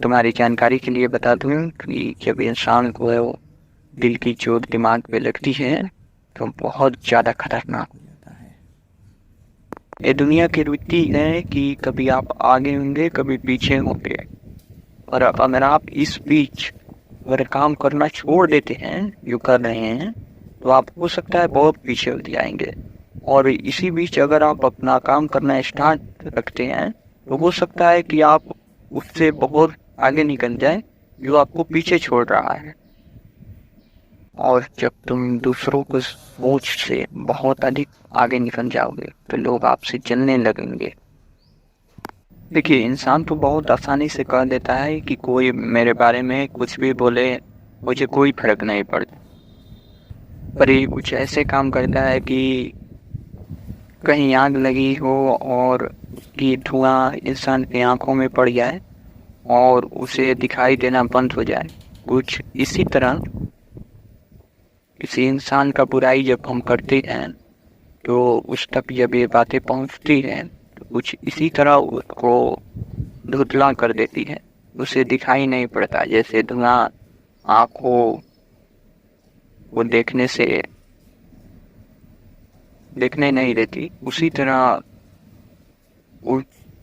तुम्हारी जानकारी के लिए बता दूं कि जब इंसान को दिल की चोट दिमाग पे लगती है तो बहुत ज़्यादा खतरनाक हो जाता है। ये दुनिया की रीति है कि कभी आप आगे होंगे कभी पीछे होंगे, और अगर आप इस बीच अगर काम करना छोड़ देते हैं जो कर रहे हैं तो आप हो सकता है बहुत पीछे हो जाएंगे, और इसी बीच अगर आप अपना काम करना स्टार्ट रखते हैं तो हो सकता है कि आप उससे बहुत आगे निकल जाए जो आपको पीछे छोड़ रहा है। और जब तुम दूसरों को सोच से बहुत अधिक आगे निकल जाओगे तो लोग आपसे जलने लगेंगे। देखिए, इंसान तो बहुत आसानी से कह देता है कि कोई मेरे बारे में कुछ भी बोले मुझे कोई फर्क नहीं पड़ता, पर ये कुछ ऐसे काम करता है कि कहीं आग लगी हो और कि धुआं इंसान की आंखों में पड़ जाए और उसे दिखाई देना बंद हो जाए। कुछ इसी तरह किसी इंसान का बुराई जब हम करते हैं तो उस तक जब ये बातें पहुंचती हैं तो कुछ इसी तरह उसको धुंधला कर देती है, उसे दिखाई नहीं पड़ता। जैसे धुआं आंखों वो देखने नहीं देती, उसी तरह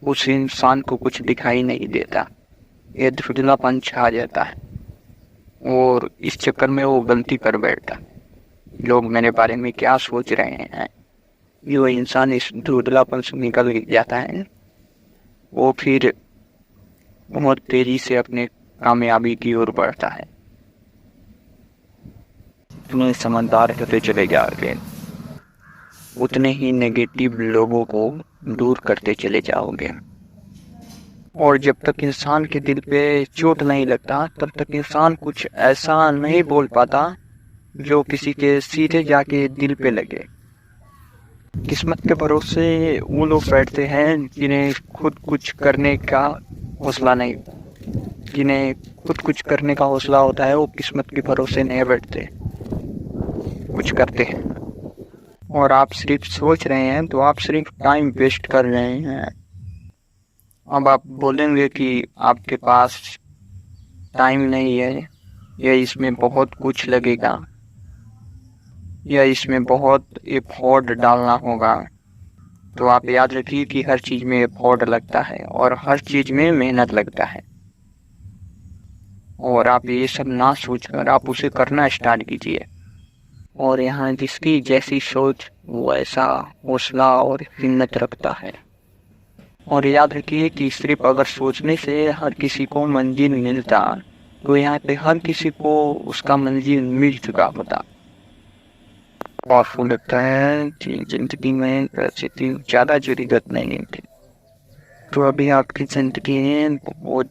उस इंसान को कुछ दिखाई नहीं देता, ये धुंधलापन छा जाता है और इस चक्कर में वो गलती कर बैठता है। लोग मेरे बारे में क्या सोच रहे हैं, जो इंसान इस धुंधलापन से निकल जाता है वो फिर बहुत तेजी से अपने कामयाबी की ओर बढ़ता है। तुम्हें समझदार होते चले जाओगे उतने ही नेगेटिव लोगों को दूर करते चले जाओगे, और जब तक इंसान के दिल पे चोट नहीं लगता तब तक इंसान कुछ ऐसा नहीं बोल पाता जो किसी के सीधे जाके दिल पे लगे। किस्मत के भरोसे वो लोग बैठते हैं जिन्हें खुद कुछ करने का हौसला नहीं, जिन्हें खुद कुछ करने का हौसला होता है वो किस्मत के भरोसे नहीं बैठते, कुछ करते हैं। और आप सिर्फ सोच रहे हैं तो आप सिर्फ टाइम वेस्ट कर रहे हैं। अब आप बोलेंगे कि आपके पास टाइम नहीं है या इसमें बहुत कुछ लगेगा या इसमें बहुत एफर्ट डालना होगा, तो आप याद रखिए कि हर चीज में एफर्ट लगता है और हर चीज में मेहनत लगता है, और आप ये सब ना सोचकर आप उसे करना स्टार्ट कीजिए। और यहाँ जिसकी जैसी सोच वो ऐसा हौसला और हिम्मत रखता है। और याद रखिए कि सिर्फ अगर सोचने से हर किसी को मंजिल मिलता तो यहाँ पे हर किसी को उसका मंजिल मिल चुका होता। पावरफुल लगता है कि जिंदगी में परिस्थिति ज़्यादा जरूरत नहीं थी, तो अभी आपकी जिंदगी में बहुत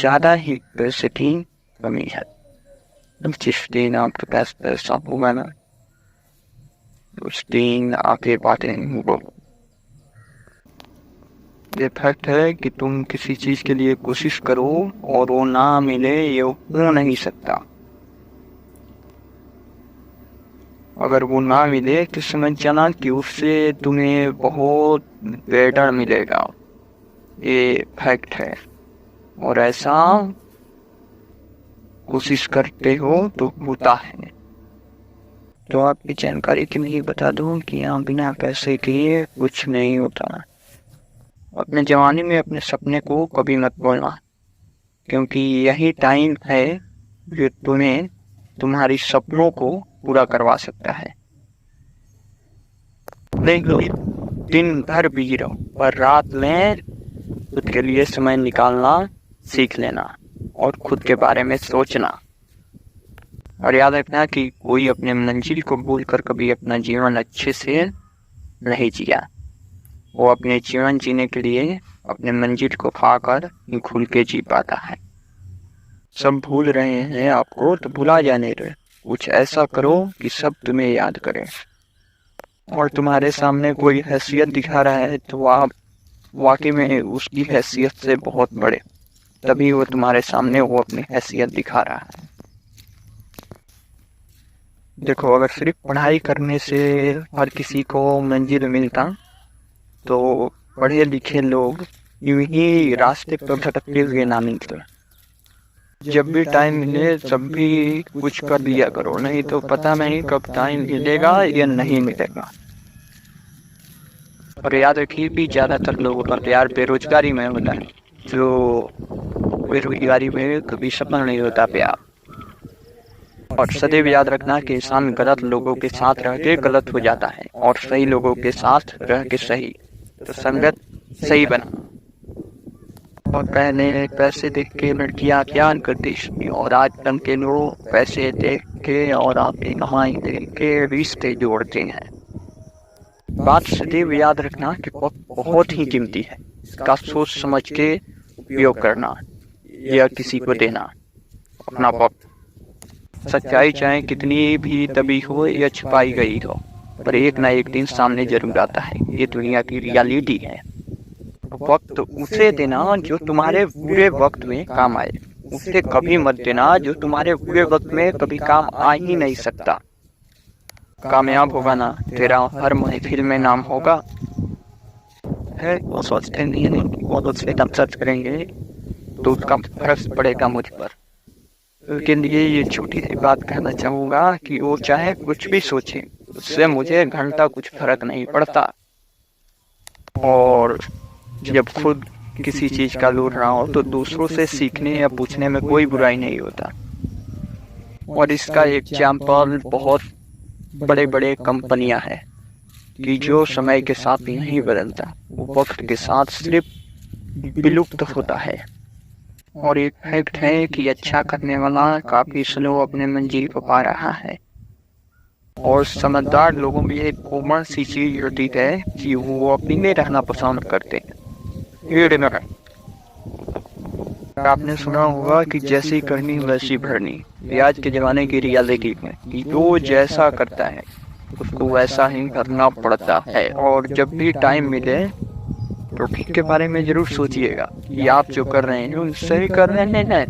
ज़्यादा ही पैसे की कमी है। जिस दिन आपके पास पैसा होगा ना उस दिन आपके बातें नहीं होगा। ये फैक्ट है कि तुम किसी चीज के लिए कोशिश करो और वो ना मिले, ये हो नहीं सकता। अगर वो ना मिले तो समझ जाना कि उससे तुम्हें बहुत बेटर मिलेगा, ये फैक्ट है। और ऐसा कोशिश करते हो तो होता है। तो आपकी जानकारी के लिए बता दूं कि यहाँ बिना पैसे के कुछ नहीं होता। अपने जवानी में अपने सपने को कभी मत भूलना, क्योंकि यही टाइम है जो तुम्हें तुम्हारी सपनों को पूरा करवा सकता है। देख लो, दिन भर बिजी रहो पर रात में खुद के लिए समय निकालना सीख लेना और खुद के बारे में सोचना। और याद रखना कि कोई अपने मंजिल को भूलकर कभी अपना जीवन अच्छे से नहीं जिया, वो अपने जीवन जीने के लिए अपने मंजिल को पाकर खुल के जी पाता है। सब भूल रहे हैं आपको तो भुला जाने दो, कुछ ऐसा करो कि सब तुम्हें याद करें। और तुम्हारे सामने कोई हैसियत दिखा रहा है तो आप वाकई में उसकी हैसियत से बहुत बड़े, तभी वो तुम्हारे सामने वो अपनी हैसियत दिखा रहा है। देखो, अगर सिर्फ पढ़ाई करने से हर किसी को मंजिल मिलता तो पढ़े लिखे लोग यूं ही रास्ते पर भटकते हुए ना निकलो। जब भी टाइम मिले तब भी कुछ कर दिया करो, नहीं तो पता नहीं कब टाइम मिलेगा या नहीं मिलेगा। और याद रखिए कि ज्यादातर लोगों का प्यार बेरोजगारी में होता है, जो बेरोजगारी में कभी सफल नहीं होता प्यार। और सदैव याद रखना कि इंसान गलत लोगों के साथ रह के गलत हो जाता है और सही लोगों के साथ रह के सही। तो संगत सही बना। और पहले पैसे देख के लड़कियां क्या करती थी, और आजकल के लोग पैसे देख के और आपकी कमाई देख के रिश्ते जोड़ते हैं। बात सदैव याद रखना कि वक्त बहुत ही कीमती है, इसका सोच समझ के उपयोग करना या किसी को देना अपना वक्त। सच्चाई चाहे कितनी भी दबी हो या छुपाई गई हो, पर एक ना एक दिन सामने जरूर आता है। ये दुनिया की रियलिटी है। वक्त उसे देना जो तुम्हारे बुरे वक्त में काम आए, उसे कभी मत देना जो तुम्हारे बुरे वक्त में कभी काम आ ही नहीं सकता। कामयाब होगा ना, तेरा हर महफिल में नाम होगा। है वो सोचते नहीं है वो तो उससे सर्च करेंगे तो उसका फर्क पड़ेगा मुझ पर। लेकिन ये छोटी सी बात कहना चाहूँगा कि वो चाहे कुछ भी सोचे, उससे मुझे घंटा कुछ फर्क नहीं पड़ता। और जब खुद किसी चीज का लूट रहा हो तो दूसरों से सीखने या पूछने में कोई बुराई नहीं होता। और इसका एग्जाम्पल बहुत बड़े बड़े कंपनियां हैं कि जो समय के साथ नहीं बदलता, वो वक्त के साथ सिर्फ विलुप्त होता है। और एक फैक्ट है कि अच्छा करने वाला काफी स्लो अपने मंजिल को पा रहा है। और समझदार लोगों में एक कॉमन सी चीज होती है कि वो अपने में रहना पसंद करते हैं। आपने सुना होगा कि जैसी करनी वैसी भरनी। आज के जमाने की रियलिटी में जो जैसा करता है उसको वैसा ही करना पड़ता है। और जब भी टाइम मिले तो ठीक के बारे में जरूर सोचिएगा कि आप जो कर रहे हैं सही कर रहे हैं।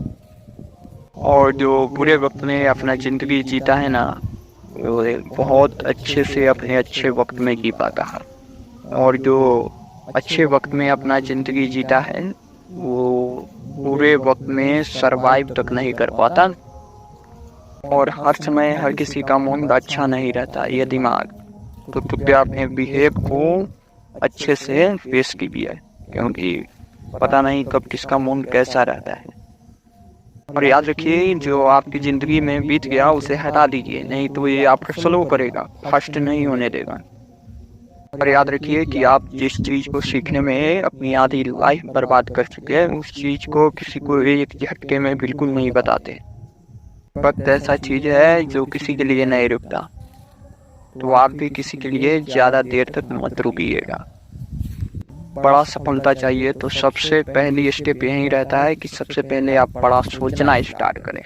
और जो बुरे वक्त में अपना जिंदगी जीता है ना, वो बहुत अच्छे से अपने अच्छे वक्त में जी पाता है। और जो अच्छे वक्त में अपना जिंदगी जीता है वो बुरे वक्त में सरवाइव तक नहीं कर पाता। और हर समय हर किसी का मूड अच्छा नहीं रहता, ये दिमाग। तो कृपया अपने बिहेव को अच्छे से फेस कीजिए, क्योंकि पता नहीं कब किसका मूड कैसा रहता है। और याद रखिए जो आपकी जिंदगी में बीत गया उसे हटा दीजिए, नहीं तो ये आपको स्लो करेगा, फास्ट नहीं होने देगा। और याद रखिए कि आप जिस चीज को सीखने में अपनी आधी लाइफ बर्बाद कर चुके हैं, उस चीज को किसी को एक झटके में बिल्कुल नहीं बताते। वक्त ऐसा चीज है जो किसी के लिए नहीं रुकता, तो आप भी किसी के लिए ज्यादा देर तक मत रुकिएगा। बड़ा सफलता चाहिए तो सबसे पहली स्टेप यही रहता है कि सबसे पहले आप बड़ा सोचना स्टार्ट करें।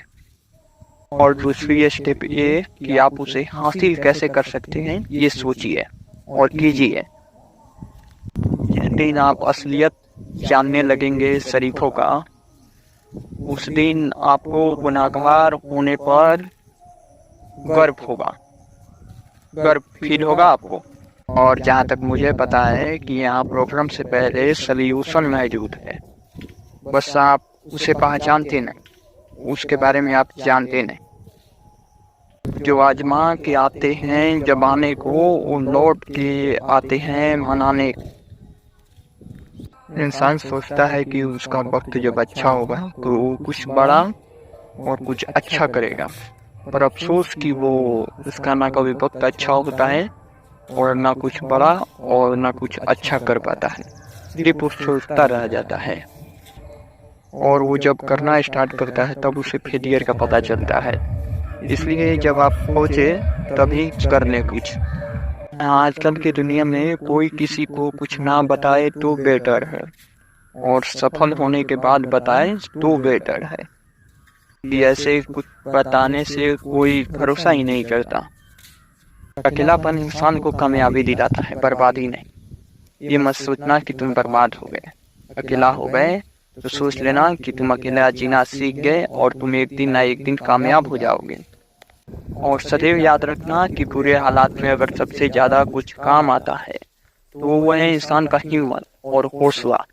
और दूसरी स्टेप ये कि आप उसे हासिल कैसे कर सकते हैं ये सोचिए और कीजिए। जिस दिन आप असलियत जानने लगेंगे शरीफों का, उस दिन आपको गुनाहगार होने पर गर्व होगा, गर्व फील होगा आपको। और जहाँ तक मुझे पता है कि यहाँ प्रोग्राम से पहले सॉल्यूशन मौजूद है, बस आप उसे पहचानते नहीं, उसके बारे में आप जानते नहीं। जो आजमा के आते हैं जमाने को, वो लौट के आते हैं मनाने। इंसान सोचता है कि उसका वक्त जब अच्छा होगा तो वो कुछ बड़ा और कुछ अच्छा करेगा, पर अफसोस कि वो उसका ना कभी वक्त अच्छा होता है और ना कुछ बड़ा और ना कुछ अच्छा कर पाता है, सिर्फ वो सोचता रह जाता है। और वो जब करना स्टार्ट करता है तब उसे फेलियर का पता चलता है। इसलिए जब आप सोचे तभी कर ले कुछ। आजकल की दुनिया में कोई किसी को कुछ ना बताए तो बेटर है, और सफल होने के बाद बताए तो बेटर है। ऐसे कुछ बताने से कोई भरोसा ही नहीं करता। अकेलापन इंसान को कामयाबी दिलाता है, बर्बादी नहीं। ये मत सोचना कि तुम बर्बाद हो गए, अकेला हो गए, तो सोच लेना कि तुम अकेला जीना सीख गए और तुम एक दिन ना एक दिन कामयाब हो जाओगे। और सदैव याद रखना कि बुरे हालात में अगर सबसे ज्यादा कुछ काम आता है तो वह है इंसान का हिम्मत और हौसला।